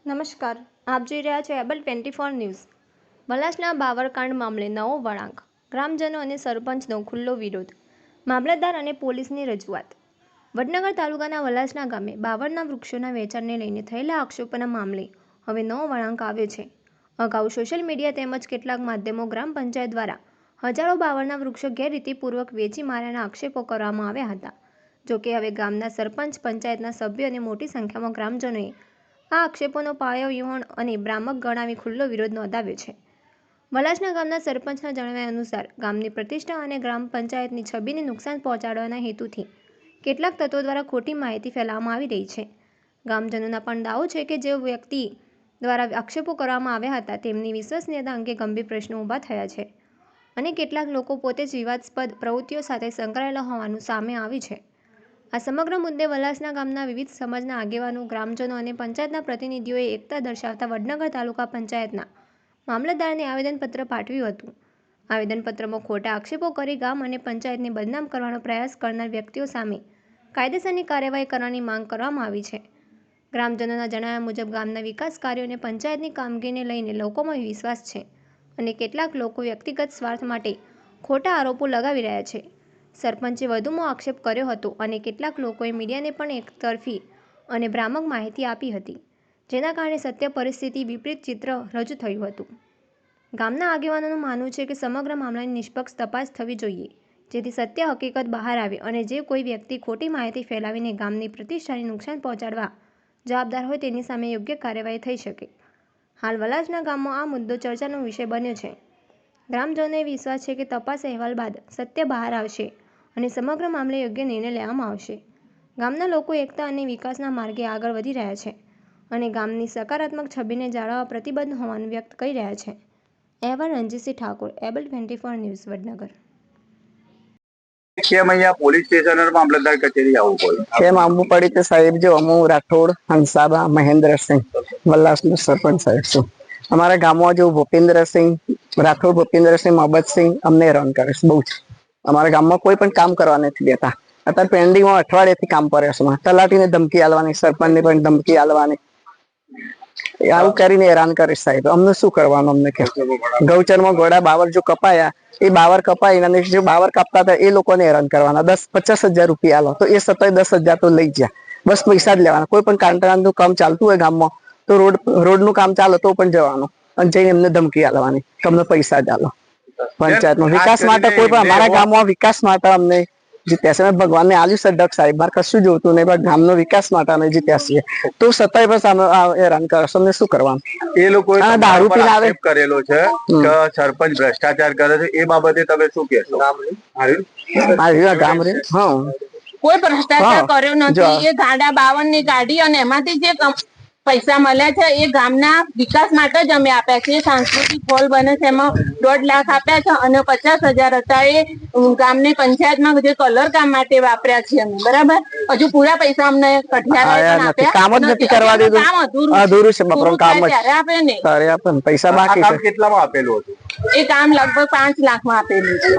નમસ્કાર, આપ જોઈ રહ્યા છો એબલ 24 ન્યૂઝ। વલાસના બાવરકાંડ મામલે નવો વળાંક, ગ્રામજનો અને સરપંચનો ખુલ્લો વિરોધ, મામલતદાર અને પોલીસની રજૂઆત। વડનગર તાલુકાના વલાસના ગામે બાવરના વૃક્ષોના વેચાણને લઈને થયેલા આક્ષેપોના મામલે હવે નવો વળાંક આવ્યો છે। અગાઉ સોશિયલ મીડિયા તેમજ કેટલાક માધ્યમો ગ્રામ પંચાયત દ્વારા હજારો બાવરના વૃક્ષો ગેરરીતિપૂર્વક વેચી માર્યાના આક્ષેપો કરવામાં આવ્યા હતા। જોકે હવે ગામના સરપંચ, પંચાયતના સભ્યો અને મોટી સંખ્યામાં ગ્રામજનોએ આ આક્ષેપોનો પાયો યુવાન અને ભ્રામક ગણાવી ખુલ્લો વિરોધ નોંધાવ્યો છે। વલાસના ગામના સરપંચના જણાવ્યા અનુસાર ગામની પ્રતિષ્ઠા અને ગ્રામ પંચાયતની છબીને નુકસાન પહોંચાડવાના હેતુથી કેટલાક તત્વો દ્વારા ખોટી માહિતી ફેલાવવામાં આવી રહી છે। ગામજનોના પણ દાવો છે કે જે વ્યક્તિ દ્વારા આક્ષેપો કરવામાં આવ્યા હતા તેમની વિશ્વસનીયતા અંગે ગંભીર પ્રશ્નો ઊભા થયા છે અને કેટલાક લોકો પોતે જ વિવાદાસ્પદ પ્રવૃત્તિઓ સાથે સંકળાયેલા હોવાનું સામે આવ્યું છે। આ સમગ્ર મુદ્દે વલાસના ગામના વિવિધ સમાજના આગેવાનો, ગ્રામજનો અને પંચાયતના પ્રતિનિધિઓએ એકતા દર્શાવતા વડનગર તાલુકા પંચાયતના મામલતદારને આવેદનપત્ર પાઠવ્યું હતું। આવેદનપત્રમાં ખોટા આક્ષેપો કરી ગામ અને પંચાયતને બદનામ કરવાનો પ્રયાસ કરનાર વ્યક્તિઓ સામે કાયદેસરની કાર્યવાહી કરવાની માંગ કરવામાં આવી છે। ગ્રામજનોના જણાવ્યા મુજબ ગામના વિકાસ કાર્યો અને પંચાયતની કામગીરીને લઈને લોકોમાં વિશ્વાસ છે અને કેટલાક લોકો વ્યક્તિગત સ્વાર્થ માટે ખોટા આરોપો લગાવી રહ્યા છે। સરપંચે વધુમાં આક્ષેપ કર્યો હતો અને કેટલાક લોકોએ મીડિયાને પણ એકતરફી અને ભ્રામક માહિતી આપી હતી, જેના કારણે સત્ય પરિસ્થિતિ વિપરીત ચિત્ર રજૂ થયું હતું। ગામના આગેવાનોનું માનવું છે કે સમગ્ર મામલાની નિષ્પક્ષ તપાસ થવી જોઈએ, જેથી સત્ય હકીકત બહાર આવે અને જે કોઈ વ્યક્તિ ખોટી માહિતી ફેલાવીને ગામની પ્રતિષ્ઠાને નુકસાન પહોંચાડવા જવાબદાર હોય તેની સામે યોગ્ય કાર્યવાહી થઈ શકે। હાલ વલાસના ગામમાં આ મુદ્દો ચર્ચાનો વિષય બન્યો છે। ગ્રામજનોને વિશ્વાસ છે કે તપાસ અહેવાલ બાદ સત્ય બહાર આવશે અને સમગ્ર મામલે યોગ્ય નિર્ણય લેવામાં આવશે। ગામના લોકો એકતા અને વિકાસના માર્ગે આગળ વધી રહ્યા છે અને ગામની સકારાત્મક છબીને જાળવવા પ્રતિબદ્ધ હોવાનું વ્યક્ત કરી રહ્યા છે। અહેવાલ રણજીતસિંહ ઠાકોર, એબલ 24 ન્યૂઝ, વડનગર। કેમ અહીંયા પોલીસ સ્ટેશન અને મામલતદાર કચેરી આવવું પડ્યું? કેમ આવવું પડી તો સાહેબ, જો હું રાઠોડ હંસાબા મહેન્દ્રસિંહ વલ્લાસનો સરપંચ સાહેબ છું। અમારા ગામમાં જો ભૂપેન્દ્રસિંહ રાઠોડ, ભૂપેન્દ્રસિંહ મહબતસિંહ અમને હેરાન કરે છે બહુ જ। અમારા ગામમાં કોઈ પણ કામ કરવા નથી દેતા। અત્યારે પેન્ડિંગમાં અઠવાડિયેથી કામ પડે છે। તલાટીને ધમકી આલવાની, સરપંચને પણ ધમકી આલવાની, આવું કરીને હેરાન કરે સાહેબ। અમને શું કરવાનું? અમને કે ગૌચરમાં ઘોડા બાવર જો કપાયા, એ બાવર કપાઈ અને જે બાવર કાપતા હતા એ લોકોને હેરાન કરવાના। 50,000 રૂપિયા આલો તો એ સતત 10,000 તો લઈ ગયા, બસ પૈસા જ લેવાના। કોઈ પણ કાંટાનું કામ ચાલતું હોય ગામમાં તો રોડનું કામ ચાલે તો પણ જવાનું અને જઈને એમને ધમકી આલવાની, તમને પૈસા જ આલો। પંચાયતનો વિકાસ માટે કોઈ પણ અમારા ગામમાં વિકાસ માટે અમને જીત્યા છે। ભગવાનને આલ્યું છે ડક સાહેબ, મારે કશું જોતું નહીં, પણ ગામનો વિકાસ માટે અમે જીત્યા છીએ તો છતાંય બસ અમે હેરાન કરે છે। અમને શું કરવાનું? એ લોકોએ દારૂ પીને આવે કરેલો છે કે સરપંચ ભ્રષ્ટાચાર કરે છે, એ બાબતે તમે શું કહેશો? ગામ રે કોઈ ભ્રષ્ટાચાર કર્યો નથી। એ ગાડા 52 ની ગાડી અને એમાંથી જે પૈસા મળ્યા છે એ ગામના વિકાસ માટે જ અમે આપ્યા છે। સાંસ્કૃતિક હોલ બને છે એમાં 1.5 લાખ આપ્યા છે અને 50,000 હતા એ ગામની પંચાયતમાં જે કલર કામ માટે વાપર્યા છે અમે, બરાબર। હજુ પૂરા પૈસા અમને કઠિયારાએ પણ કામ જ નથી કરવા દીધું, અધૂરું છે બપોરનું કામ જ ત્યારે આપે ને ત્યારે આપે ને પૈસા બાકી છે। કેટલામાં આપેલું હતું? એ કામ લગભગ 5 લાખમાં આપેલું છે।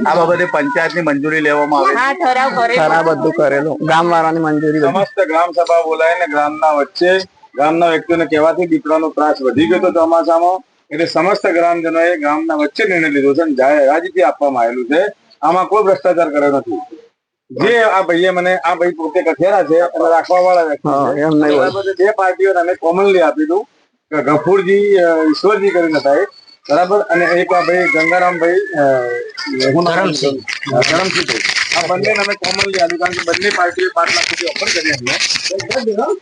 આ બાબતે પંચાયતની મંજૂરી લેવામાં આવી? હા, ઠરાવ કરેલો, બધું કરેલું, ગામ વાળાની મંજૂરી, સમસ્ત ગ્રામ સભા બોલાવીને ગામના વચ્ચે ગામના વ્યક્તિઓને કહેવાથી દીપડાનો ત્રાસ વધી ગયો હતો ચોમાસામાં, એટલે સમસ્ત ગ્રામજનોએ ગામના વચ્ચે નિર્ણય લીધો છે અને જાહેરાતથી આપવામાં આવેલું છે। આમાં કોઈ ભ્રષ્ટાચાર કર્યો નથી। જે આ ભાઈએ મને, આ ભાઈ પોતે કઠેરા છે અને રાખવા વાળા વ્યક્તિ છે, બે પાર્ટીઓને અમે કોમનલી આપીધું કે ગફુરજી ઈશ્વરજી કરીને સાહેબ, બરાબર, અને એક આ ભાઈ ગંગારામભાઈ ધરમસિંહ, આ બંને અમે કોમનલી આપ્યું, કારણ કે બંને પાર્ટીએ 5 લાખ સુધી ઓફર કરી હતી।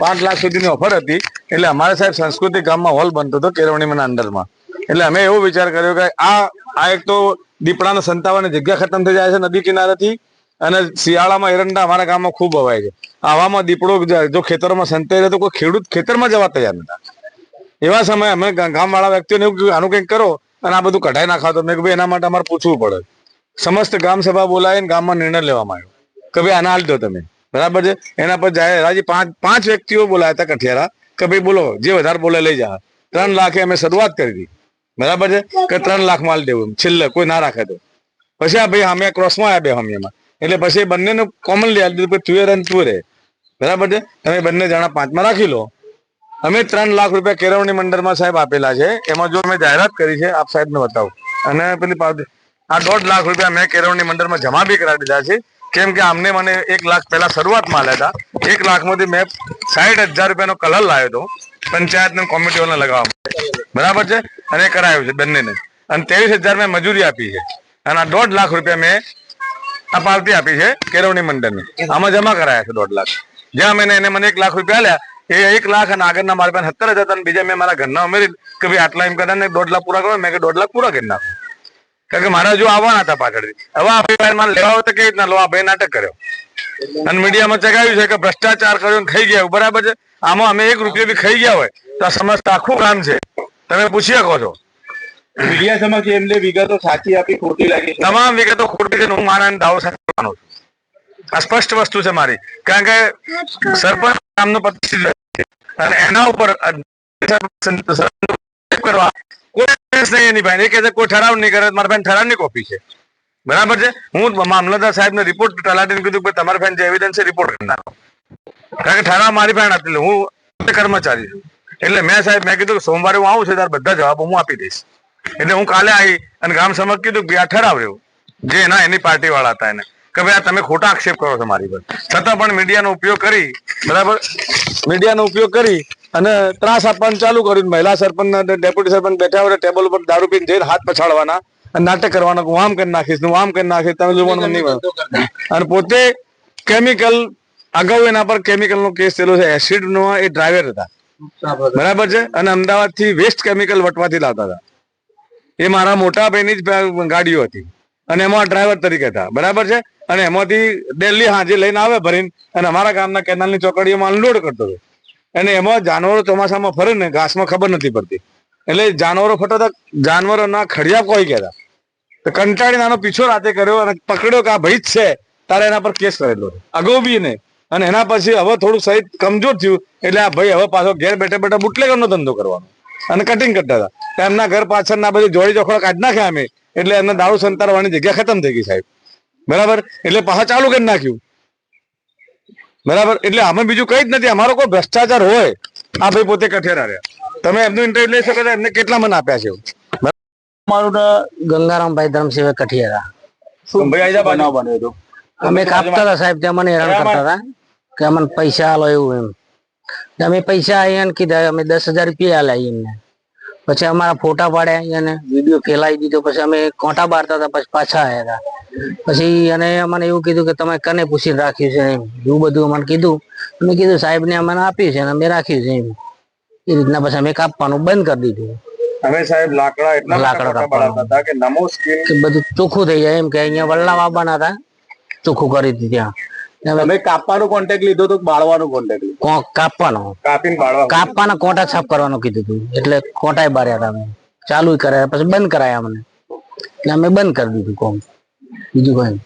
5 લાખ સુધીની ઓફર હતી, એટલે અમારે સાહેબ સંસ્કૃતિ ગામમાં હોલ બનતો હતો કેળવણીના અંડરમાં, એટલે અમે એવો વિચાર કર્યો કે આ એક તો દીપડાને સંતાવવાની જગ્યા ખતમ થઈ જાય છે નદી કિનારેથી, અને શિયાળામાં એરંડા અમારા ગામમાં ખૂબ વવાય છે। આવામાં દીપડો જો ખેતરોમાં સંતાઈ રહે તો કોઈ ખેડૂત ખેતરમાં જવા તૈયાર નતા। એવા સમયે અમે ગામ વાળા વ્યક્તિઓને એવું કહ્યું આનું કંઈક કરો અને આ બધું કઢાઈ નાખો તો મેં કહ્યું એના માટે અમારે પૂછવું પડે। સમસ્ત ગ્રામ સભા બોલાવીને ગામમાં નિર્ણય લેવામાં આવ્યો કે ભાઈ આને હાલ દો તમે, બરાબર છે। એના પર જાહેરાજી 5 વ્યક્તિઓ બોલાયા હતા કઠિયારા કે ભાઈ બોલો, જે વધારે બોલે લઈ જા। 3 લાખે અમે શરૂઆત કરી હતી, બરાબર છે, કે 3 લાખ માલ દેવું છેલ્લે કોઈ ના રાખે તો। પછી આ ભાઈ અમે ક્રોસમાં આવ્યા હમીમાં, એટલે પછી બંનેને કોમનલી આપી દીધું તું રે, બરાબર છે, તમે બંને જણા 5માં રાખી લો અમે 3 લાખ રૂપિયા કેળવણી મંડળમાં સાહેબ આપેલા છે. એમાં જો મેં જાહેરાત કરી છે, આપ સાહેબને બતાવું. અને પેલી પાવતી આ 1.5 લાખ રૂપિયા મેં કેળવણી મંડળમાં જમા બી કરાવી દીધા છે. કેમ કે આમને મને 1 લાખ પહેલા શરૂઆતમાં આલ્યા હતા. 1 લાખમાંથી મેં 60,000 રૂપિયાનો કલર લાવ્યો હતો પંચાયતની કોમિટીઓને લગાવવા માટે, બરાબર છે, અને કરાયું છે બંનેને. અને 23,000 મેં મજૂરી આપી છે. અને આ 1.5 લાખ રૂપિયા મેં આ પાવતી આપી છે કેળવણી મંડળને. આમાં જમા કરાયા છે 1.5 લાખ. જ્યાં મેં એને મને 1 લાખ રૂપિયા આલ્યા, એ 1 લાખ અને આગળના મારા પાસે 70,000 હતા. અને બીજા મેં મારા ઘરના ઉમેરી કે ભાઈ આટલા એમ કરતા 1.5 લાખ પૂરા કરો. મેં કે 1.5 લાખ પૂરા કરી નાખો, કારણ કે મારા જો આવવાના હતા પાછળથી. હવે આ ભાઈ મારે લેવા હોય તો કેવી રીતના લો? આ ભાઈ નાટક કર્યો અને મીડિયામાં ચગાવ્યું છે કે ભ્રષ્ટાચાર કર્યો ખાઈ ગયા, બરાબર છે. આમાં અમે 1 રૂપિયો બી ખાઈ ગયા હોય તો આ સમજતા આખું કામ છે. તમે પૂછી શકો છો. મીડિયા સમક્ષ એમને વિગતો સાચી આપી ખોટી લાગી? તમામ વિગતો ખોટી છે. હું મારા દાવો સાથે કરવાનો છું. આ સ્પષ્ટ વસ્તુ છે મારી, કારણ કે સરપંચ નામનો પ્રતિષ્ઠિત છે અને એના ઉપર કરવા કોઈ નહીં. એની ભાઈ એ કહે છે કોઈ ઠરાવ નહીં કરે. મારા ભાઈ ઠરાવની કોપી છે, બરાબર છે. હું મામલતદાર સાહેબને રિપોર્ટ તલાટીને કીધું કે તમારા ભાઈ જે એવિડન્સ છે રિપોર્ટ કરી નાખો, કારણ કે ઠરાવ મારી ભાઈ આપી. હું કર્મચારી છું એટલે મેં સાહેબ મેં કીધું સોમવારે હું આવું છું ત્યારે બધા જવાબો હું આપી દઈશ. એટલે હું કાલે આવી અને ગામ સમક્ષ કીધું કે આ ઠરાવ રહ્યો જે એની પાર્ટી વાળા હતા એને કે ભાઈ આ તમે ખોટા આક્ષેપ કરો છો મારી પર. છતાં પણ મીડિયાનો ઉપયોગ કરી, બરાબર, મીડિયાનો ઉપયોગ કરી અને ત્રાસ આપવાનું ચાલુ કર્યું. મહિલા સરપંચ ડેપ્યુટી સરપંચ બેઠા હોય ટેબલ ઉપર દારૂ પીને જઈને હાથ પછાડવાના અને નાટક કરવાના. હું આમ કરી નાખીશ, હું આમ કરી નાખીશ, તમે જોવાનું નહીં. અને પોતે કેમિકલ અગાઉ એના પર કેમિકલ નો કેસ થયેલો છે. એસિડ નો એ ડ્રાઈવર હતા, બરાબર છે. અને અમદાવાદ થી વેસ્ટ કેમિકલ વટવાથી લાવતા હતા. એ મારા મોટા ભાઈની જ ગાડીઓ હતી અને એમાં ડ્રાઈવર તરીકે હતા, બરાબર છે. અને એમાંથી દિલ્હી હાજે લઈને આવે ભરીને અને અમારા ગામના કેનાલની ચોકડીઓમાં અનલોડ કરતો હતો. અને એમાં જાનવરો ચોમાસામાં ફરે ને ઘાસમાં ખબર નથી પડતી, એટલે જાનવરો ફટાતા જાનવરોના ખડિયા કોઈ કહેતા. તો કંટાળીને આનો પીછો રાતે કર્યો અને પકડ્યો કે આ ભાઈ જ છે, તારે એના પર કેસ કરેલો અગાઉ બી ને. અને એના પછી હવે થોડું સહિત કમજોર થયું એટલે આ ભાઈ હવે પાછો ઘેર બેઠા બેઠા બુટલેગરનો ધંધો કરવાનો અને કટિંગ કરતા હતા. એમના ઘર પાછળના બધી જોડી ચોખડા કાઢી નાખ્યા અમે, એટલે એમને દારૂ સંતારવાની જગ્યા ખતમ થઈ ગઈ સાહેબ, બરાબર. એટલે પાછા ચાલુ કરી નાખ્યું, બરાબર. એટલે અમે બીજું કઈ જ નથી. અમારો કોઈ ભ્રષ્ટાચાર હોય આ ભાઈ પોતે કઠેરા રહ્યા. તમે એમનું ઇન્ટરવ્યુ લઈ શકો છો. એમને કેટલા મને આપ્યા છે? મારું ગંગારામભાઈ ધર્મસેવક કઠિયારા. શું ભાઈ બનાવ બન્યો હતો? અમે કાપતા હતા સાહેબ, ત્યાં મને હેરાન કરતા હતા કે અમને પૈસા આલો એવું એમ. અમે પૈસા અહીંયા કીધા, અમે 10,000 રૂપિયા આલ્યા એમને. પછી અમારા ફોટા પાડ્યા અને વિડીયો ફેલાવી દીધો. પછી અમે કોટા બારતા હતા, પછી પાછા આવ્યા હતા. પછી અને અમને એવું કીધું કે તમે કને પૂછીને રાખ્યું છે એમ, એવું બધું અમને કીધું. અમે કીધું સાહેબ ને અમને આપ્યું છે અને અમે રાખ્યું છે એમ. એ રીતના પછી અમે કાપવાનું બંધ કરી દીધું. અમે સાહેબ લાકડા એટલા હતા કે નમો સ્કીમ બધું ચોખ્ખું થઈ જાય એમ કે અહીંયા વલ્લા વાવવાના હતા, ચોખ્ખું કરી દીધું ત્યાં. તમે કાપવાનો કોન્ટેક્ટ લીધો તો બાળવાનો કોન્ટેક્ટ લીધો? કાપવાનો, કાપીને બાળવા કાપવાના કોટા સાફ કરવાનું કીધું હતું. એટલે કોટાય બાર્યા હતા અમે, ચાલુ કરાયા પછી બંધ કરાયા અમને, એટલે અમે બંધ કરી દીધું કોમ, બીજું કઈ.